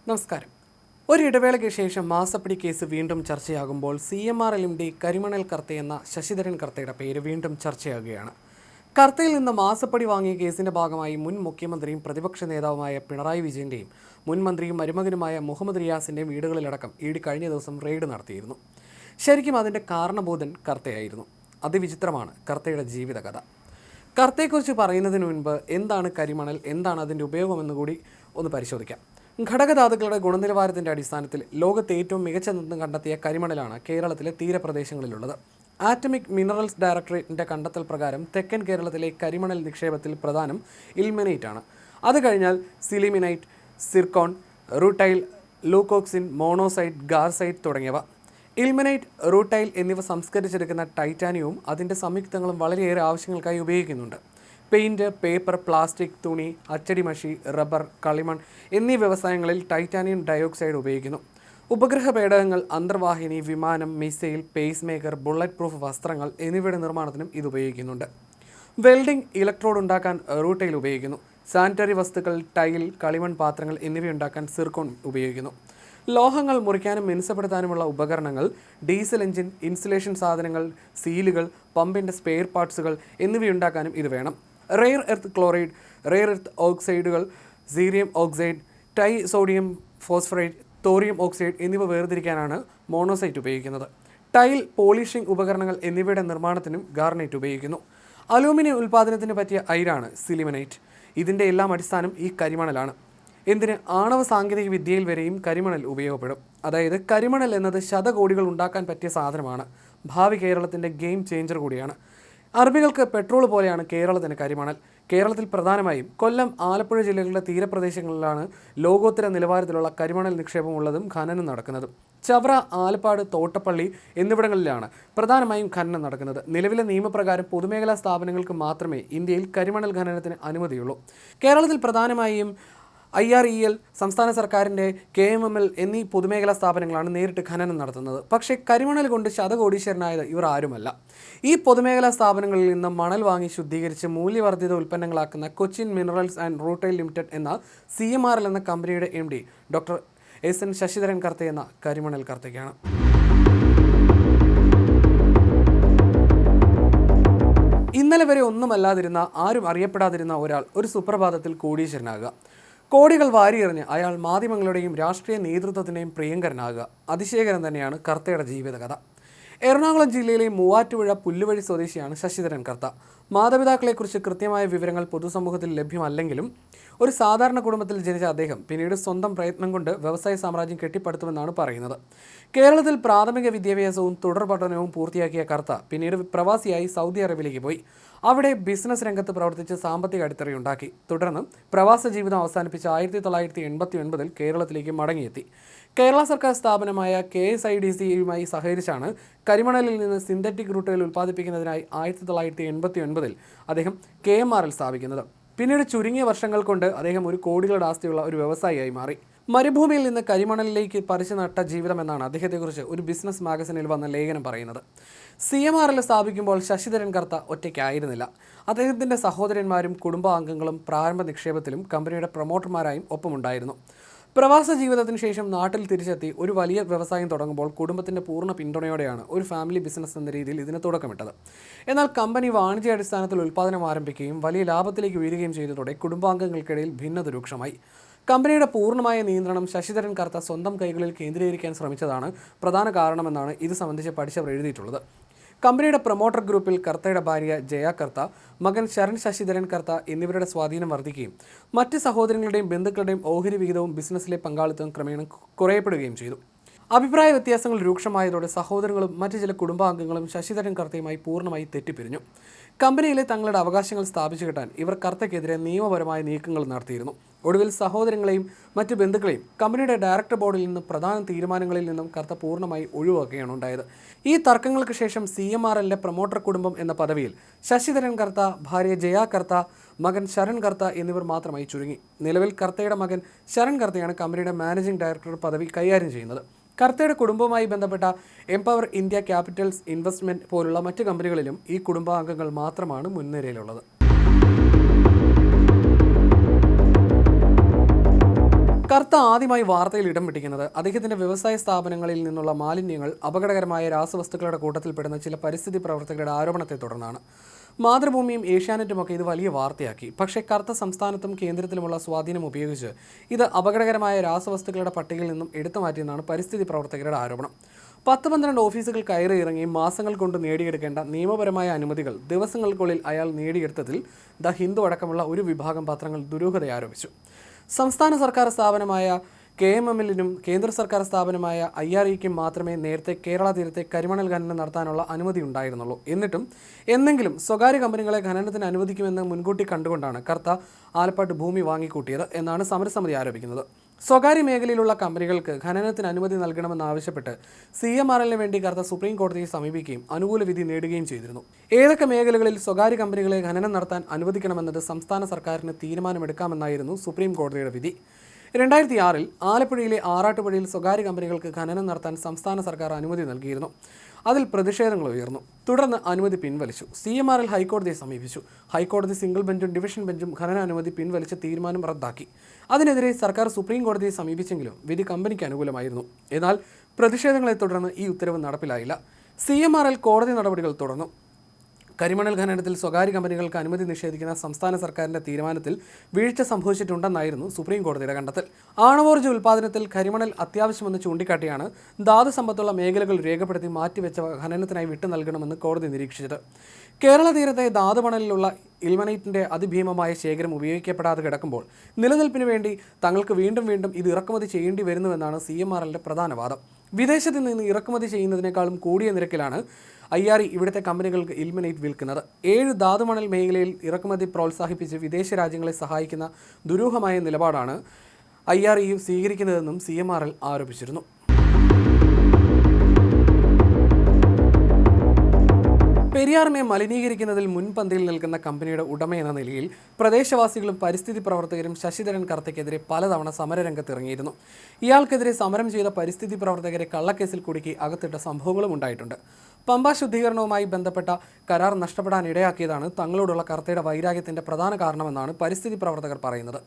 നമസ്കാരം. ഒരിടവേളയ്ക്ക് ശേഷം മാസപ്പടി കേസ് വീണ്ടും ചർച്ചയാകുമ്പോൾ CMRL MD കരിമണൽ കർത്ത എന്ന ശശിധരൻ കർത്തയുടെ പേര് വീണ്ടും ചർച്ചയാകുകയാണ്. കർത്തയിൽ നിന്ന് മാസപ്പടി വാങ്ങിയ കേസിന്റെ ഭാഗമായി മുൻ മുഖ്യമന്ത്രിയും പ്രതിപക്ഷ നേതാവുമായ പിണറായി വിജയന്റെയും മുൻ മന്ത്രിയും മരുമകനുമായ മുഹമ്മദ് റിയാസിന്റെയും വീടുകളിലടക്കം ED കഴിഞ്ഞ ദിവസം റെയ്ഡ് നടത്തിയിരുന്നു. ശരിക്കും അതിന്റെ കാരണബോധൻ കർത്തയായിരുന്നു. അതിവിചിത്രമാണ് കർത്തയുടെ ജീവിതകഥ. കർത്തയെക്കുറിച്ച് പറയുന്നതിന് മുൻപ് എന്താണ് കരിമണൽ, എന്താണ് അതിൻ്റെ ഉപയോഗമെന്ന് കൂടി ഒന്ന് പരിശോധിക്കാം. ഘടകധാതുക്കളുടെ ഗുണനിലവാരത്തിൻ്റെ അടിസ്ഥാനത്തിൽ ലോകത്തെ ഏറ്റവും മികച്ചതെന്ന് കണ്ടെത്തിയ കരിമണലാണ് കേരളത്തിലെ തീരപ്രദേശങ്ങളിലുള്ളത്. ആറ്റമിക് മിനറൽസ് ഡയറക്ടറേറ്റിൻ്റെ കണ്ടെത്തൽ പ്രകാരം തെക്കൻ കേരളത്തിലെ കരിമണൽ നിക്ഷേപത്തിൽ പ്രധാനം ഇൽമെനൈറ്റ് ആണ്. അത് കഴിഞ്ഞാൽ സിലിമിനൈറ്റ്, സിർക്കോൺ, റൂട്ടൈൽ, ലൂക്കോക്സിൻ, മോണോസൈറ്റ്, ഗാർസൈറ്റ് തുടങ്ങിയവ. ഇൽമെനൈറ്റ്, റൂട്ടൈൽ എന്നിവ സംസ്കരിച്ചെടുക്കുന്ന ടൈറ്റാനിയവും അതിൻ്റെ സംയുക്തങ്ങളും വളരെയേറെ ആവശ്യങ്ങൾക്കായി ഉപയോഗിക്കുന്നുണ്ട്. പെയിൻറ്റ്, പേപ്പർ, പ്ലാസ്റ്റിക്, തുണി, അച്ചടിമഷി, റബ്ബർ, കളിമൺ എന്നീ വ്യവസായങ്ങളിൽ ടൈറ്റാനിയം ഡയോക്സൈഡ് ഉപയോഗിക്കുന്നു. ഉപഗ്രഹ പേടകങ്ങൾ, അന്തർവാഹിനി, വിമാനം, missile, pace maker, bullet proof വസ്ത്രങ്ങൾ എന്നിവയുടെ നിർമ്മാണത്തിനും ഇത് ഉപയോഗിക്കുന്നുണ്ട്. വെൽഡിംഗ്, ഇലക്ട്രോഡ് ഉണ്ടാക്കാൻ റൂട്ടൈൽ ഉപയോഗിക്കുന്നു. സാനിറ്ററി വസ്തുക്കൾ, ടൈൽ, കളിമൺ പാത്രങ്ങൾ എന്നിവയുണ്ടാക്കാൻ സിർക്കോൺ ഉപയോഗിക്കുന്നു. ലോഹങ്ങൾ മുറിക്കാനും മിനുസപ്പെടുത്താനുമുള്ള ഉപകരണങ്ങൾ, ഡീസൽ എഞ്ചിൻ, ഇൻസുലേഷൻ സാധനങ്ങൾ, സീലുകൾ, പമ്പിൻ്റെ സ്പെയർ പാർട്സുകൾ എന്നിവയുണ്ടാക്കാനും ഇത് വേണം. Rare earth chloride, rare earth ഓക്സൈഡുകൾ, cerium oxide, tri sodium phosphorate, thorium oxide എന്നിവ വേർതിരിക്കാനാണ് മോണോസൈറ്റ് ഉപയോഗിക്കുന്നത്. ടൈൽ, പോളിഷിംഗ് ഉപകരണങ്ങൾ എന്നിവയുടെ നിർമ്മാണത്തിനും ഗാർനൈറ്റ് ഉപയോഗിക്കുന്നു. അലൂമിനിയം ഉൽപ്പാദനത്തിന് പറ്റിയ അയിരാണ് സിലിമനൈറ്റ്. ഇതിൻ്റെ എല്ലാം അടിസ്ഥാനം ഈ കരിമണലാണ്. എന്തിന് ആണവ സാങ്കേതിക വിദ്യയിൽ വരെയും കരിമണൽ ഉപയോഗപ്പെടും. അതായത് കരിമണൽ എന്നത് ശതകോടികൾ ഉണ്ടാക്കാൻ പറ്റിയ സാധനമാണ്. ഭാവി കേരളത്തിൻ്റെ ഗെയിം ചേഞ്ചർ കൂടിയാണ്. അറബികൾക്ക് പെട്രോൾ പോലെയാണ് കേരളത്തിന് കരിമണൽ. കേരളത്തിൽ പ്രധാനമായും കൊല്ലം, ആലപ്പുഴ ജില്ലകളുടെ തീരപ്രദേശങ്ങളിലാണ് ലോകോത്തര നിലവാരത്തിലുള്ള കരിമണൽ നിക്ഷേപമുള്ളതും ഖനനം നടക്കുന്നതും. ചവറ, ആലപ്പാട്, തോട്ടപ്പള്ളി എന്നിവിടങ്ങളിലാണ് പ്രധാനമായും ഖനനം നടക്കുന്നത്. നിലവിലെ നിയമപ്രകാരം പൊതുമേഖലാ സ്ഥാപനങ്ങൾക്ക് മാത്രമേ ഇന്ത്യയിൽ കരിമണൽ ഖനനത്തിന് അനുമതിയുള്ളൂ. കേരളത്തിൽ പ്രധാനമായും IREL, സംസ്ഥാന സർക്കാരിൻ്റെ KMML എന്നീ പൊതുമേഖലാ സ്ഥാപനങ്ങളാണ് നേരിട്ട് ഖനനം നടത്തുന്നത്. പക്ഷേ കരിമണൽ കൊണ്ട് ശതകോടീശ്വരനായത് ഇവർ ആരുമല്ല. ഈ പൊതുമേഖലാ സ്ഥാപനങ്ങളിൽ നിന്ന് മണൽ വാങ്ങി ശുദ്ധീകരിച്ച് മൂല്യവർദ്ധിത ഉൽപ്പന്നങ്ങളാക്കുന്ന Cochin minerals and rutile limited എന്ന CMRL എന്ന കമ്പനിയുടെ MD doctor SN Sasidharan Kartha എന്ന കരിമണൽ കർത്തയ്ക്കാണ്. ഇന്നലെ വരെ ഒന്നുമല്ലാതിരുന്ന, ആരും അറിയപ്പെടാതിരുന്ന ഒരാൾ ഒരു സുപ്രഭാതത്തിൽ കോടീശ്വരനാകുക. കോടികൾ വാരിയെറിഞ്ഞ് അയാൾ മാധ്യമങ്ങളുടെയും രാഷ്ട്രീയ നേതൃത്വത്തിൻ്റെയും പ്രിയങ്കരനാകുക. അതിശയകരം തന്നെയാണ് കർത്തയുടെ ജീവിതകഥ. എറണാകുളം ജില്ലയിലെ മൂവാറ്റുപുഴ പുല്ലുവഴി സ്വദേശിയാണ് ശശിധരൻ കർത്ത. മാതാപിതാക്കളെക്കുറിച്ച് കൃത്യമായ വിവരങ്ങൾ പൊതുസമൂഹത്തിൽ ലഭ്യമല്ലെങ്കിലും ഒരു സാധാരണ കുടുംബത്തിൽ ജനിച്ച അദ്ദേഹം പിന്നീട് സ്വന്തം പ്രയത്നം കൊണ്ട് വ്യവസായ സാമ്രാജ്യം കെട്ടിപ്പടുത്തുമെന്നാണ് പറയുന്നത്. കേരളത്തിൽ പ്രാഥമിക വിദ്യാഭ്യാസവും തുടർ പഠനവും പൂർത്തിയാക്കിയ കർത്ത പിന്നീട് പ്രവാസിയായി സൗദി അറേബ്യയിലേക്ക് പോയി. അവിടെ ബിസിനസ് രംഗത്ത് പ്രവർത്തിച്ച് സാമ്പത്തിക അടിത്തറയുണ്ടാക്കി. തുടർന്ന് പ്രവാസ ജീവിതം അവസാനിപ്പിച്ച് 1989 കേരളത്തിലേക്ക് മടങ്ങിയെത്തി. കേരള സർക്കാർ സ്ഥാപനമായ KSIDCയുമായി സഹകരിച്ചാണ് കരിമണലിൽ നിന്ന് സിന്തറ്റിക് റൂട്ടുകൾ ഉൽപ്പാദിപ്പിക്കുന്നതിനായി 1989 അദ്ദേഹം KMRL സ്ഥാപിക്കുന്നത്. പിന്നീട് ചുരുങ്ങിയ വർഷങ്ങൾ കൊണ്ട് അദ്ദേഹം ഒരു കോടികളുടെ ആസ്തിയുള്ള ഒരു വ്യവസായിയായി മാറി. മരുഭൂമിയിൽ നിന്ന് കരിമണലിലേക്ക് പറിച്ചു നട്ട ജീവിതം എന്നാണ് അദ്ദേഹത്തെക്കുറിച്ച് ഒരു ബിസിനസ് മാഗസിനിൽ വന്ന ലേഖനം പറയുന്നത്. CMRL സ്ഥാപിക്കുമ്പോൾ ശശിധരൻ കർത്ത ഒറ്റയ്ക്കായിരുന്നില്ല. അദ്ദേഹത്തിൻ്റെ സഹോദരന്മാരും കുടുംബാംഗങ്ങളും പ്രാരംഭ നിക്ഷേപത്തിലും കമ്പനിയുടെ പ്രൊമോട്ടർമാരായും ഒപ്പമുണ്ടായിരുന്നു. പ്രവാസ ജീവിതത്തിന് ശേഷം നാട്ടിൽ തിരിച്ചെത്തി ഒരു വലിയ വ്യവസായം തുടങ്ങുമ്പോൾ കുടുംബത്തിൻ്റെ പൂർണ്ണ പിന്തുണയോടെയാണ് ഒരു ഫാമിലി ബിസിനസ് എന്ന രീതിയിൽ ഇതിന് തുടക്കമിട്ടത്. എന്നാൽ കമ്പനി വാണിജ്യാടിസ്ഥാനത്തിൽ ഉൽപ്പാദനം ആരംഭിക്കുകയും വലിയ ലാഭത്തിലേക്ക് ഉയരുകയും ചെയ്തതോടെ കുടുംബാംഗങ്ങൾക്കിടയിൽ ഭിന്നത രൂക്ഷമായി. കമ്പനിയുടെ പൂർണ്ണമായ നിയന്ത്രണം ശശിധരൻ കർത്ത സ്വന്തം കൈകളിൽ കേന്ദ്രീകരിക്കാൻ ശ്രമിച്ചതാണ് പ്രധാന കാരണമെന്നാണ് ഇത് സംബന്ധിച്ച് പഠിച്ചവർ എഴുതിയിട്ടുള്ളത്. കമ്പനിയുടെ പ്രൊമോട്ടർ ഗ്രൂപ്പിൽ കർത്തയുടെ ഭാര്യ ജയ കർത്ത, മകൻ ശരൺ ശശിധരൻ കർത്ത എന്നിവരുടെ സ്വാധീനം വർദ്ധിക്കുകയും മറ്റ് സഹോദരങ്ങളുടെയും ബന്ധുക്കളുടെയും ഓഹരി വിഹിതവും ബിസിനസ്സിലെ പങ്കാളിത്തവും ക്രമേണ കുറയപ്പെടുകയും ചെയ്തു. അഭിപ്രായ വ്യത്യാസങ്ങൾ രൂക്ഷമായതോടെ സഹോദരങ്ങളും മറ്റ് ചില കുടുംബാംഗങ്ങളും ശശിധരൻ കർത്തയുമായി പൂർണ്ണമായി തെറ്റിപ്പിരിഞ്ഞു. കമ്പനിയിലെ തങ്ങളുടെ അവകാശങ്ങൾ സ്ഥാപിച്ചു കിട്ടാൻ ഇവർ കർത്തയ്ക്കെതിരെ നിയമപരമായ നീക്കങ്ങൾ നടത്തിയിരുന്നു. ഒടുവിൽ സഹോദരങ്ങളെയും മറ്റ് ബന്ധുക്കളെയും കമ്പനിയുടെ ഡയറക്ടർ ബോർഡിൽ നിന്ന് പ്രധാന തീരുമാനങ്ങളിൽ നിന്നും കർത്ത പൂർണ്ണമായി ഒഴിവാക്കുകയാണ് ഉണ്ടായത്. ഈ തർക്കങ്ങൾക്ക് ശേഷം CMRLന്റെ പ്രൊമോട്ടർ കുടുംബം എന്ന പദവിയിൽ ശശിധരൻ കർത്ത, ഭാര്യ ജയ കർത്ത, മകൻ ശരൺ കർത്ത എന്നിവർ മാത്രമായി ചുരുങ്ങി. നിലവിൽ കർത്തയുടെ മകൻ ശരൺ കർത്തയാണ് കമ്പനിയുടെ മാനേജിംഗ് ഡയറക്ടർ പദവി കൈകാര്യം ചെയ്യുന്നത്. കർത്തയുടെ കുടുംബവുമായി ബന്ധപ്പെട്ട എംപവർ ഇന്ത്യ ക്യാപിറ്റൽസ് ഇൻവെസ്റ്റ്മെൻറ്റ് പോലുള്ള മറ്റ് കമ്പനികളിലും ഈ കുടുംബാംഗങ്ങൾ മാത്രമാണ് മുൻനിരയിലുള്ളത്. കർത്ത ആദ്യമായി വാർത്തയിൽ ഇടം പിടിക്കുന്നത് അദ്ദേഹത്തിന്റെ വ്യവസായ സ്ഥാപനങ്ങളിൽ നിന്നുള്ള മാലിന്യങ്ങൾ അപകടകരമായ രാസവസ്തുക്കളുടെ കൂട്ടത്തിൽപ്പെടുന്ന ചില പരിസ്ഥിതി പ്രവർത്തകരുടെ ആരോപണത്തെ തുടർന്നാണ്. മാതൃഭൂമിയും ഏഷ്യാനെറ്റുമൊക്കെ ഇത് വലിയ വാർത്തയാക്കി. പക്ഷേ കർത്ത സംസ്ഥാനത്തും കേന്ദ്രത്തിലുമുള്ള സ്വാധീനം ഉപയോഗിച്ച് ഇത് അപകടകരമായ രാസവസ്തുക്കളുടെ പട്ടികയിൽ നിന്നും എടുത്തു മാറ്റിയെന്നാണ് പരിസ്ഥിതി പ്രവർത്തകരുടെ ആരോപണം. 10-12 ഓഫീസുകൾ കയറി ഇറങ്ങി മാസങ്ങൾ കൊണ്ട് നേടിയെടുക്കേണ്ട നിയമപരമായ അനുമതികൾ ദിവസങ്ങൾക്കുള്ളിൽ അയാൾ നേടിയെടുത്തതിൽ ദ ഹിന്ദു അടക്കമുള്ള ഒരു വിഭാഗം പത്രങ്ങൾ ദുരൂഹത ആരോപിച്ചു. സംസ്ഥാന സർക്കാർ സ്ഥാപനമായ KMMലിനും കേന്ദ്ര സർക്കാർ സ്ഥാപനമായ IREക്കും മാത്രമേ നേരത്തെ കേരള തീരത്തെ കരിമണൽ ഖനനം നടത്താനുള്ള അനുമതി ഉണ്ടായിരുന്നുള്ളൂ. എന്നിട്ടും എന്നെങ്കിലും സ്വകാര്യ കമ്പനികളെ ഖനനത്തിന് അനുവദിക്കുമെന്ന് മുൻകൂട്ടി കണ്ടുകൊണ്ടാണ് കർത്ത ആലപ്പാട്ട് ഭൂമി വാങ്ങിക്കൂട്ടിയത് എന്നാണ് സമരസമിതി ആരോപിക്കുന്നത്. സ്വകാര്യ മേഖലയിലുള്ള കമ്പനികൾക്ക് ഖനനത്തിന് അനുമതി നൽകണമെന്നാവശ്യപ്പെട്ട് CMRLന് വേണ്ടി കർത്ത സുപ്രീം കോടതിയെ സമീപിക്കുകയും അനുകൂല വിധി നേടുകയും ചെയ്തിരുന്നു. ഏതൊക്കെ മേഖലകളിൽ സ്വകാര്യ കമ്പനികളെ ഖനനം നടത്താൻ അനുവദിക്കണമെന്നത് സംസ്ഥാന സർക്കാരിന് തീരുമാനമെടുക്കാമെന്നായിരുന്നു സുപ്രീം കോടതിയുടെ വിധി. 2006-ൽ ആലപ്പുഴയിലെ ആറാട്ടുപുഴയിൽ സ്വകാര്യ കമ്പനികൾക്ക് ഖനനം നടത്താൻ സംസ്ഥാന സർക്കാർ അനുമതി നൽകിയിരുന്നു. അതിൽ പ്രതിഷേധങ്ങൾ ഉയർന്നു. തുടർന്ന് അനുമതി പിൻവലിച്ചു. CMRL ഹൈക്കോടതിയെ സമീപിച്ചു. ഹൈക്കോടതി സിംഗിൾ ബെഞ്ചും ഡിവിഷൻ ബെഞ്ചും ഖനന അനുമതി പിൻവലിച്ച് തീരുമാനം റദ്ദാക്കി. അതിനെതിരെ സർക്കാർ സുപ്രീം കോടതിയെ സമീപിച്ചെങ്കിലും വിധി കമ്പനിക്ക് അനുകൂലമായിരുന്നു. എന്നാൽ പ്രതിഷേധങ്ങളെ തുടർന്ന് ഈ ഉത്തരവ് നടപ്പിലായില്ല. CMRL കോടതി നടപടികൾ തുടർന്നു. കരിമണൽ ഖനനത്തിൽ സ്വകാര്യ കമ്പനികൾക്ക് അനുമതി നിഷേധിക്കുന്ന സംസ്ഥാന സർക്കാരിന്റെ തീരുമാനത്തിൽ വീഴ്ച സംഭവിച്ചിട്ടുണ്ടെന്നായിരുന്നു സുപ്രീം കോടതിയുടെ കണ്ടെത്തൽ. ആണവോർജ്ജ ഉൽപ്പാദനത്തിൽ കരിമണൽ അത്യാവശ്യമെന്ന് ചൂണ്ടിക്കാട്ടിയാണ് ധാതു സമ്പത്തുള്ള മേഖലകൾ രേഖപ്പെടുത്തി മാറ്റിവെച്ച ഖനനത്തിനായി വിട്ടു നൽകണമെന്ന് കോടതി നിരീക്ഷിച്ചത്. കേരള തീരത്തെ ധാതുമണലിലുള്ള ഇൽമനൈറ്റിന്റെ അതിഭീമമായ ശേഖരം ഉപയോഗിക്കപ്പെടാതെ കിടക്കുമ്പോൾ നിലനിൽപ്പിന് വേണ്ടി തങ്ങൾക്ക് വീണ്ടും വീണ്ടും ഇത് ഇറക്കുമതി ചെയ്യേണ്ടി വരുന്നുവെന്നാണ് CMRLന്റെ പ്രധാന വാദം. വിദേശത്ത് നിന്ന് ഇറക്കുമതി ചെയ്യുന്നതിനേക്കാളും കൂടിയ നിരക്കിലാണ് IRE ഇവിടുത്തെ കമ്പനികൾക്ക് ഇൽമനൈറ്റ് വിൽക്കുന്നത്. 7 ധാതുമണൽ മേഖലയിൽ ഇറക്കുമതി പ്രോത്സാഹിപ്പിച്ച് വിദേശ രാജ്യങ്ങളെ സഹായിക്കുന്ന ദുരൂഹമായ നിലപാടാണ് IRE സ്വീകരിക്കുന്നതെന്നും CMRL ആരോപിച്ചിരുന്നു. പെരിയാറിനെ മലിനീകരിക്കുന്നതിൽ മുൻപന്തിയിൽ നിൽക്കുന്ന കമ്പനിയുടെ ഉടമയെന്ന നിലയിൽ പ്രദേശവാസികളും പരിസ്ഥിതി പ്രവർത്തകരും ശശിധരൻ കർത്തയ്ക്കെതിരെ പലതവണ സമരരംഗത്തിറങ്ങിയിരുന്നു. ഇയാൾക്കെതിരെ സമരം ചെയ്ത പരിസ്ഥിതി പ്രവർത്തകരെ കള്ളക്കേസിൽ കുടുക്കി അകത്തിട്ട സംഭവങ്ങളും ഉണ്ടായിട്ടുണ്ട്. പമ്പ ശുദ്ധീകരണവുമായി ബന്ധപ്പെട്ട കരാർ നഷ്ടപ്പെടാനിടയാക്കിയതാണ് തങ്ങളോടുള്ള കർത്തയുടെ വൈരാഗ്യത്തിന്റെ പ്രധാന കാരണമെന്നാണ് പരിസ്ഥിതി പ്രവർത്തകർ പറയുന്നത്.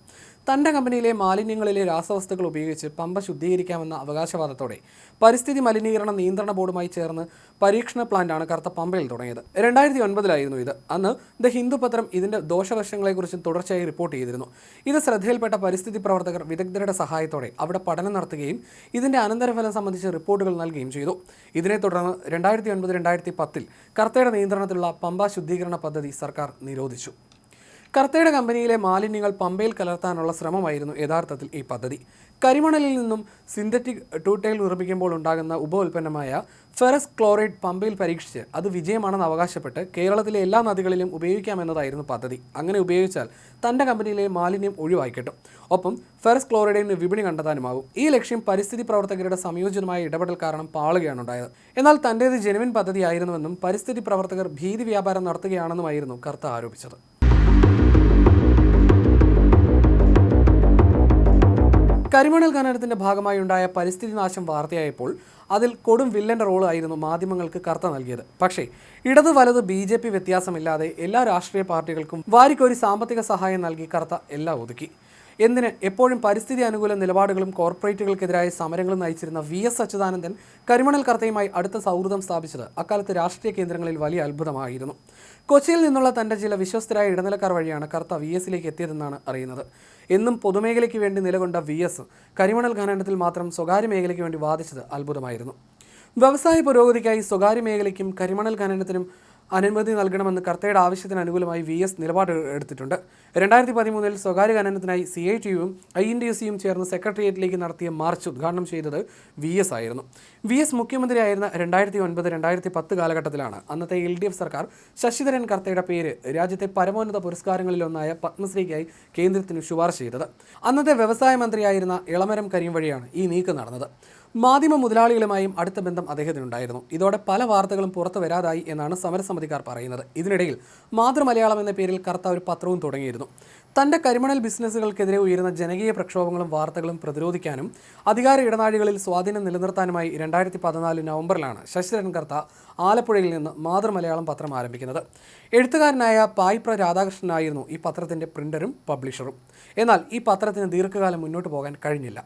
തന്റെ കമ്പനിയിലെ മാലിന്യങ്ങളിലെ രാസവസ്തുക്കൾ ഉപയോഗിച്ച് പമ്പ ശുദ്ധീകരിക്കാമെന്ന അവകാശവാദത്തോടെ പരിസ്ഥിതി മലിനീകരണ നിയന്ത്രണ ബോർഡുമായി ചേർന്ന് പരീക്ഷണ പ്ലാന്റാണ് കർത്ത പമ്പയിൽ തുടങ്ങിയത്. 2009-ലായിരുന്നു ഇത്. അന്ന് ദ ഹിന്ദു പത്രം ഇതിന്റെ ദോഷവശങ്ങളെക്കുറിച്ച് തുടർച്ചയായി റിപ്പോർട്ട് ചെയ്തിരുന്നു. ഇത് ശ്രദ്ധയിൽപ്പെട്ട പരിസ്ഥിതി പ്രവർത്തകർ വിദഗ്ധരുടെ സഹായത്തോടെ അവിടെ പഠനം നടത്തുകയും ഇതിന്റെ അനന്തരഫലം സംബന്ധിച്ച് റിപ്പോർട്ടുകൾ നൽകുകയും ചെയ്തു. ഇതിനെ തുടർന്ന് 2009-2010-ൽ കർത്തയുടെ നിയന്ത്രണത്തിലുള്ള പമ്പ ശുദ്ധീകരണ പദ്ധതി സർക്കാർ നിരോധിച്ചു. കർത്തയുടെ കമ്പനിയിലെ മാലിന്യങ്ങൾ പമ്പയിൽ കലർത്താനുള്ള ശ്രമമായിരുന്നു യഥാർത്ഥത്തിൽ ഈ പദ്ധതി. കരിമണലിൽ നിന്നും സിന്തറ്റിക് ടൂട്ടൈൽ നിർമ്മിക്കുമ്പോൾ ഉണ്ടാകുന്ന ഉപ ഉൽപ്പന്നമായ ഫെറസ് ക്ലോറൈഡ് പമ്പയിൽ പരീക്ഷിച്ച് അത് വിജയമാണെന്ന് അവകാശപ്പെട്ട് കേരളത്തിലെ എല്ലാ നദികളിലും ഉപയോഗിക്കാമെന്നതായിരുന്നു പദ്ധതി. അങ്ങനെ ഉപയോഗിച്ചാൽ തൻ്റെ കമ്പനിയിലെ മാലിന്യം ഒഴിവായി കിട്ടും. ഒപ്പം ഫെറസ് ക്ലോറൈഡിന് വിപണി കണ്ടെത്താനുമാകും. ഈ ലക്ഷ്യം പരിസ്ഥിതി പ്രവർത്തകരുടെ സംയോജിതമായ ഇടപെടൽ കാരണം പാളുകയാണ് ഉണ്ടായത്. എന്നാൽ തൻ്റേത് ജെനുവിൻ പദ്ധതിയായിരുന്നുവെന്നും പരിസ്ഥിതി പ്രവർത്തകർ ഭീതി വ്യാപാരം നടത്തുകയാണെന്നുമായിരുന്നു കർത്ത ആരോപിച്ചത്. കരിമണൽ ഖനനത്തിന്റെ ഭാഗമായി ഉണ്ടായ പരിസ്ഥിതി നാശം വാർത്തയായപ്പോൾ അതിൽ കൊടും വില്ലന്റെ റോൾ ആയിരുന്നു മാധ്യമങ്ങൾക്ക് കർത്ത നൽകിയത്. പക്ഷേ ഇടത് വലത് BJP വ്യത്യാസമില്ലാതെ എല്ലാ രാഷ്ട്രീയ പാർട്ടികൾക്കും വാരിക്കൊരു സാമ്പത്തിക സഹായം നൽകി കർത്ത എല്ലാം ഒതുക്കി. എന്തിന് എപ്പോഴും പരിസ്ഥിതി അനുകൂല നിലപാടുകളും കോർപ്പറേറ്റുകൾക്കെതിരായ സമരങ്ങളും നയിച്ചിരുന്ന VS അച്യുതാനന്ദൻ കരിമണൽ കർത്തയുമായി അടുത്ത സൗഹൃദം സ്ഥാപിച്ചത് അക്കാലത്ത് രാഷ്ട്രീയ കേന്ദ്രങ്ങളിൽ വലിയ അത്ഭുതമായിരുന്നു. കൊച്ചിയിൽ നിന്നുള്ള തൻ്റെ ചില വിശ്വസ്തരായ ഇടനിലക്കാർ വഴിയാണ് കർത്ത VSലേക്ക് എത്തിയതെന്നാണ് അറിയുന്നത്. എന്നും പൊതുമേഖലയ്ക്ക് വേണ്ടി നിലകൊണ്ട VS കരിമണൽ ഖനനത്തിൽ മാത്രം സ്വകാര്യ മേഖലയ്ക്ക് വേണ്ടി വാദിച്ചത് അത്ഭുതമായിരുന്നു. വ്യവസായ പുരോഗതിക്കായി സ്വകാര്യ മേഖലയ്ക്കും കരിമണൽ ഖനനത്തിനും അനുമതി നൽകണമെന്ന് കർത്തയുടെ ആവശ്യത്തിന് അനുകൂലമായി VS നിലപാട് എടുത്തിട്ടുണ്ട്. 2013-ൽ സ്വകാര്യ ഖനനത്തിനായി CITUവും INTUCയും ചേർന്ന് സെക്രട്ടേറിയറ്റിലേക്ക് നടത്തിയ മാർച്ച് ഉദ്ഘാടനം ചെയ്തത് VS ആയിരുന്നു. VS മുഖ്യമന്ത്രിയായിരുന്ന 2009-2010 കാലഘട്ടത്തിലാണ് അന്നത്തെ LDF സർക്കാർ ശശിധരൻ കർത്തയുടെ പേര് രാജ്യത്തെ പരമോന്നത പുരസ്കാരങ്ങളിലൊന്നായ പത്മശ്രീക്കായി കേന്ദ്രത്തിന് ശുപാർശ ചെയ്തത്. അന്നത്തെ വ്യവസായ മന്ത്രിയായിരുന്ന ഇളമരം കരീം വഴിയാണ് ഈ നീക്കം നടന്നത്. മാധ്യമ മുതലാളികളുമായും അടുത്ത ബന്ധം അദ്ദേഹത്തിനുണ്ടായിരുന്നു. ഇതോടെ പല വാർത്തകളും പുറത്തു വരാതായി എന്നാണ് സമരസമിതിക്കാർ പറയുന്നത്. ഇതിനിടയിൽ മാതൃമലയാളം എന്ന പേരിൽ കർത്ത ഒരു പത്രവും തുടങ്ങിയിരുന്നു. തന്റെ കരിമണൽ ബിസിനസ്സുകൾക്കെതിരെ ഉയരുന്ന ജനകീയ പ്രക്ഷോഭങ്ങളും വാർത്തകളും പ്രതിരോധിക്കാനും അധികാര ഇടനാഴികളിൽ സ്വാധീനം നിലനിർത്താനുമായി 2014 നവംബറിലാണ് ശശിധരൻ കർത്ത ആലപ്പുഴയിൽ നിന്ന് മാതൃമലയാളം പത്രം ആരംഭിക്കുന്നത്. എഴുത്തുകാരനായ പായിപ്ര രാധാകൃഷ്ണനായിരുന്നു ഈ പത്രത്തിന്റെ പ്രിന്ററും പബ്ലിഷറും. എന്നാൽ ഈ പത്രത്തിന് ദീർഘകാലം മുന്നോട്ട് പോകാൻ കഴിഞ്ഞില്ല.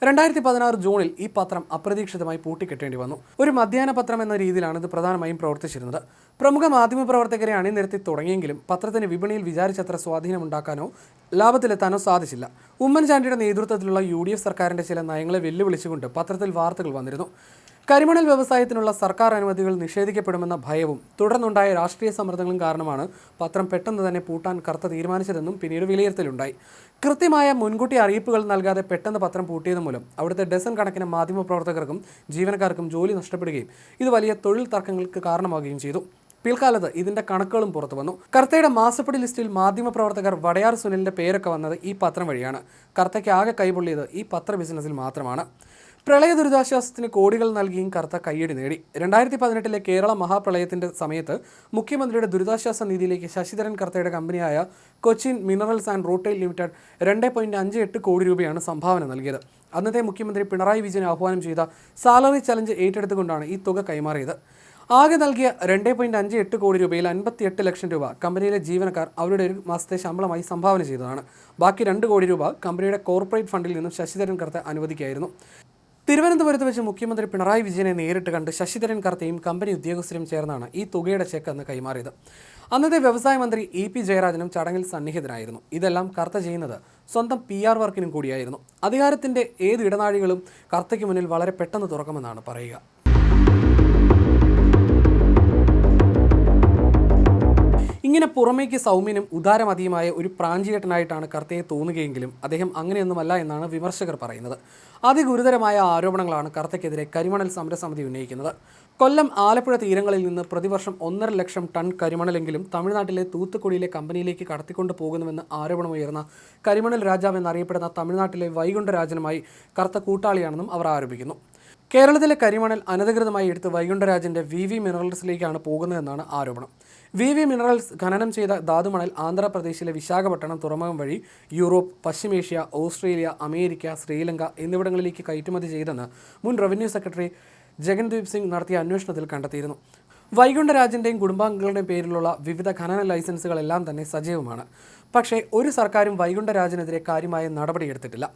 2016 ജൂണിൽ ഈ പത്രം അപ്രതീക്ഷിതമായി പൂട്ടിക്കെട്ടേണ്ടി വന്നു. ഒരു മധ്യാഹ്ന പത്രം എന്ന രീതിയിലാണ് ഇത് പ്രധാനമായും പ്രവർത്തിച്ചിരുന്നത്. പ്രമുഖ മാധ്യമപ്രവർത്തകരെ അണിനിരത്തി തുടങ്ങിയെങ്കിലും പത്രത്തിന് വിപണിയിൽ വിചാരിച്ചത്ര സ്വാധീനമുണ്ടാക്കാനോ ലാഭത്തിലെത്താനോ സാധിച്ചില്ല. ഉമ്മൻചാണ്ടിയുടെ നേതൃത്വത്തിലുള്ള UDF സർക്കാരിന്റെ ചില നയങ്ങളെ വെല്ലുവിളിച്ചുകൊണ്ട് പത്രത്തിൽ വാർത്തകൾ വന്നിരുന്നു. കരിമണൽ വ്യവസായത്തിനുള്ള സർക്കാർ അനുമതികൾ നിഷേധിക്കപ്പെടുമെന്ന ഭയവും തുടർന്നുണ്ടായ രാഷ്ട്രീയ സമ്മർദ്ദങ്ങളും കാരണമാണ് പത്രം പെട്ടെന്ന് തന്നെ പൂട്ടാൻ കർത്ത തീരുമാനിച്ചതെന്നും പിന്നീട് വിലയിരുത്തലുണ്ടായി. കൃത്യമായ മുൻകൂട്ടി അറിയിപ്പുകൾ നൽകാതെ പെട്ടെന്ന് പത്രം പൂട്ടിയത് മൂലം അവിടുത്തെ ഡസൻ കണക്കിന് മാധ്യമപ്രവർത്തകർക്കും ജീവനക്കാർക്കും ജോലി നഷ്ടപ്പെടുകയും ഇത് വലിയ തൊഴിൽ തർക്കങ്ങൾക്ക് കാരണമാവുകയും ചെയ്തു. പിൽക്കാലത്ത് ഇതിന്റെ കണക്കുകളും പുറത്തു വന്നു. കർത്തയുടെ മാസപ്പടി ലിസ്റ്റിൽ മാധ്യമപ്രവർത്തകർ വടയാർ സുനിലിന്റെ പേരൊക്കെ വന്നത് ഈ പത്രം വഴിയാണ്. കർത്തയ്ക്ക് ആകെ കൈപൊള്ളിയത് ഈ പത്ര ബിസിനസ്സിൽ മാത്രമാണ്. പ്രളയ ദുരിതാശ്വാസത്തിന് കോടികൾ നൽകിയും കർത്ത കയ്യടി നേടി. 2018 കേരള മഹാപ്രളയത്തിന്റെ സമയത്ത് മുഖ്യമന്ത്രിയുടെ ദുരിതാശ്വാസ നിധിയിലേക്ക് ശശിധരൻ കർത്തയുടെ കമ്പനിയായ Cochin minerals and rutile limited 2.58 കോടി രൂപയാണ് സംഭാവന നൽകിയത്. അന്നത്തെ മുഖ്യമന്ത്രി പിണറായി വിജയൻ ആഹ്വാനം ചെയ്ത സാലറി ചലഞ്ച് ഏറ്റെടുത്തുകൊണ്ടാണ് ഈ തുക കൈമാറിയത്. ആകെ നൽകിയ 2.58 കോടി രൂപയിൽ 58 ലക്ഷം രൂപ കമ്പനിയിലെ ജീവനക്കാർ അവരുടെ ഒരു മാസത്തെ ശമ്പളമായി സംഭാവന ചെയ്തതാണ്. ബാക്കി 2 കോടി രൂപ കമ്പനിയുടെ കോർപ്പറേറ്റ് ഫണ്ടിൽ നിന്നും ശശിധരൻ കർത്ത അനുവദിക്കുകയായിരുന്നു. തിരുവനന്തപുരത്ത് വെച്ച് മുഖ്യമന്ത്രി പിണറായി വിജയനെ നേരിട്ട് കണ്ട് ശശിധരൻ കർത്തയും കമ്പനി ഉദ്യോഗസ്ഥരും ചേർന്നാണ് ഈ തുകയുടെ ചെക്ക് അന്ന് കൈമാറിയത്. അന്നത്തെ വ്യവസായ മന്ത്രി EP ജയരാജനും ചടങ്ങിൽ സന്നിഹിതനായിരുന്നു. ഇതെല്ലാം കർത്ത ചെയ്യുന്നത് സ്വന്തം PR വർക്കിനും കൂടിയായിരുന്നു. അധികാരത്തിന്റെ ഏത് ഇടനാഴികളും കർത്തയ്ക്ക് മുന്നിൽ വളരെ പെട്ടെന്ന് തുറക്കുമെന്നാണ് പറയുക. ഇങ്ങനെ പുറമേക്ക് സൗമ്യനും ഉദാരമതിയുമായ ഒരു പ്രാഞ്ചിയേട്ടനായിട്ടാണ് കർത്തയെ തോന്നുകയെങ്കിലും അദ്ദേഹം അങ്ങനെയൊന്നുമല്ല എന്നാണ് വിമർശകർ പറയുന്നത്. അതിഗുരുതരമായ ആരോപണങ്ങളാണ് കർത്തയ്ക്കെതിരെ കരിമണൽ സമരസമിതി ഉന്നയിക്കുന്നത്. കൊല്ലം, ആലപ്പുഴ തീരങ്ങളിൽ നിന്ന് പ്രതിവർഷം 1.5 ലക്ഷം ടൺ കരിമണലെങ്കിലും തമിഴ്നാട്ടിലെ തൂത്തുക്കുടിയിലെ കമ്പനിയിലേക്ക് കടത്തിക്കൊണ്ടു പോകുന്നുവെന്ന് ആരോപണമുയർന്ന കരിമണൽ രാജാവ് എന്നറിയപ്പെടുന്ന തമിഴ്നാട്ടിലെ വൈകുണ്ഠരാജനുമായി കർത്ത കൂട്ടാളിയാണെന്നും അവർ ആരോപിക്കുന്നു. കേരളത്തിലെ കരിമണൽ അനധികൃതമായി എടുത്ത് വൈകുണ്ഠരാജന്റെ VV മിനറൽസിലേക്കാണ് പോകുന്നതെന്നാണ് ആരോപണം. VV മിനറൽസ് ഖനനം ചെയ്ത ധാതുമണൽ ആന്ധ്രാപ്രദേശിലെ വിശാഖപട്ടണം തുറമുഖം വഴി യൂറോപ്പ്, പശ്ചിമേഷ്യ, ഓസ്ട്രേലിയ, അമേരിക്ക, ശ്രീലങ്ക എന്നിവിടങ്ങളിലേക്ക് കയറ്റുമതി ചെയ്തെന്ന് മുൻ റവന്യൂ സെക്രട്ടറി ജഗൻദീപ് സിംഗ് നടത്തിയ അന്വേഷണത്തിൽ കണ്ടെത്തിയിരുന്നു. വൈകുണ്ഠരാജന്റെയും കുടുംബാംഗങ്ങളുടെയും പേരിലുള്ള വിവിധ ഖനന ലൈസൻസുകളെല്ലാം തന്നെ സജീവമാണ്. പക്ഷേ ഒരു സർക്കാരും വൈകുണ്ഠരാജനെതിരെ കാര്യമായ നടപടിയെടുത്തിട്ടില്ല.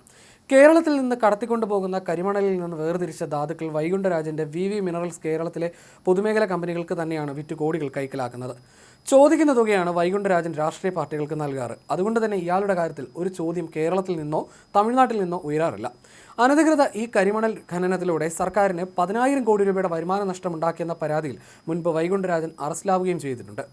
കേരളത്തിൽ നിന്ന് കടത്തിക്കൊണ്ടുപോകുന്ന കരിമണലിൽ നിന്ന് വേർതിരിച്ച ധാതുക്കൾ വൈകുണ്ഠരാജന്റെ VV മിനറൽസ് കേരളത്തിലെ പൊതുമേഖലാ കമ്പനികൾക്ക് തന്നെയാണ് വിറ്റ് കോടികൾ കൈക്കലാക്കുന്നത്. ചോദിക്കുന്ന തുകയാണ് വൈകുണ്ഠരാജൻ രാഷ്ട്രീയ പാർട്ടികൾക്ക് നൽകാറ്. അതുകൊണ്ട് തന്നെ ഇയാളുടെ കാര്യത്തിൽ ഒരു ചോദ്യം കേരളത്തിൽ നിന്നോ തമിഴ്നാട്ടിൽ നിന്നോ ഉയരാറില്ല. അനധികൃത ഈ കരിമണൽ ഖനനത്തിലൂടെ സർക്കാരിന് 10,000 കോടി രൂപയുടെ വരുമാന നഷ്ടമുണ്ടാക്കിയെന്ന പരാതിയിൽ മുൻപ് വൈകുണ്ഠരാജൻ അറസ്റ്റിലാവുകയും ചെയ്തിട്ടുണ്ട്.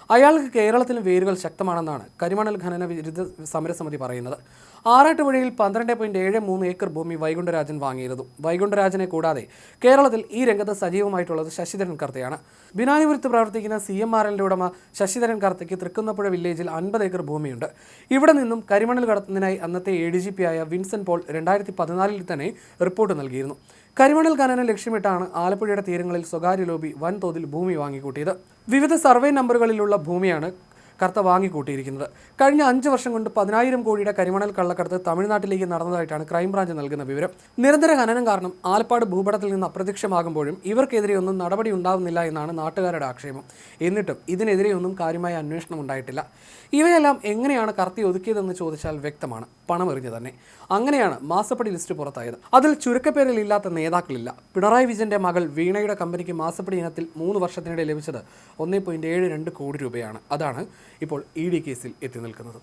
അയാൾക്ക് കേരളത്തിലും വേരുകൾ ശക്തമാണെന്നാണ് കരിമണൽ ഖനന വിരുദ്ധ സമരസമിതി പറയുന്നത്. ആറാട്ടുപുഴയിൽ 12.73 ഏക്കർ ഭൂമി വൈകുണ്ഠരാജൻ വാങ്ങിയിരുന്നു. വൈകുണ്ഠരാജനെ കൂടാതെ കേരളത്തിൽ ഈ രംഗത്ത് സജീവമായിട്ടുള്ളത് ശശിധരൻ കർത്തയാണ്. ബിനാനിപുരത്ത് പ്രവർത്തിക്കുന്ന CMRLന്റെ ഉടമ ശശിധരൻ കർത്തയ്ക്ക് തൃക്കുന്നപ്പുഴ വില്ലേജിൽ 50 ഏക്കർ ഭൂമിയുണ്ട്. ഇവിടെ നിന്നും കരിമണൽ കടത്തുന്നതിനായി അന്നത്തെ ADGP ആയ വിൻസെന്റ് പോൾ 2014 തന്നെ റിപ്പോർട്ട് നൽകിയിരുന്നു. കരിമണൽ ഖനനം ലക്ഷ്യമിട്ടാണ് ആലപ്പുഴയുടെ തീരങ്ങളിൽ സ്വകാര്യ ലോബി വൻതോതിൽ ഭൂമി വാങ്ങിക്കൂട്ടിയത്. വിവിധ സർവേ നമ്പറുകളിലുള്ള ഭൂമിയാണ് കർത്ത വാങ്ങിക്കൂട്ടിയിരിക്കുന്നത്. കഴിഞ്ഞ 5 വർഷം കൊണ്ട് 10,000 കോടിയുടെ കരിമണൽ കള്ളക്കടത്ത് തമിഴ്നാട്ടിലേക്ക് നടന്നതായിട്ടാണ് ക്രൈംബ്രാഞ്ച് നൽകുന്ന വിവരം. നിരന്തര ഖനനം കാരണം ആലപ്പാട് ഭൂപടത്തിൽ നിന്ന് അപ്രത്യക്ഷമാകുമ്പോഴും ഇവർക്കെതിരെയൊന്നും നടപടി ഉണ്ടാവുന്നില്ല എന്നാണ് നാട്ടുകാരുടെ ആക്ഷേപം. എന്നിട്ടും ഇതിനെതിരെയൊന്നും കാര്യമായ അന്വേഷണം ഉണ്ടായിട്ടില്ല. ഇവയെല്ലാം എങ്ങനെയാണ് കർത്തി ഒതുക്കിയതെന്ന് ചോദിച്ചാൽ വ്യക്തമാണ്, പണമെറിഞ്ഞു തന്നെ. അങ്ങനെയാണ് മാസപ്പടി ലിസ്റ്റ് പുറത്തായത്. അതിൽ ചുരുക്കപ്പേരിൽ ഇല്ലാത്ത നേതാക്കളില്ല. പിണറായി വിജയന്റെ മകൾ വീണയുടെ കമ്പനിക്ക് മാസപ്പടി ഇനത്തിൽ 3 വർഷത്തിനിടെ ലഭിച്ചത് 1.72 കോടി രൂപയാണ്. അതാണ് ഇപ്പോൾ ED കേസിൽ എത്തി നിൽക്കുന്നത്.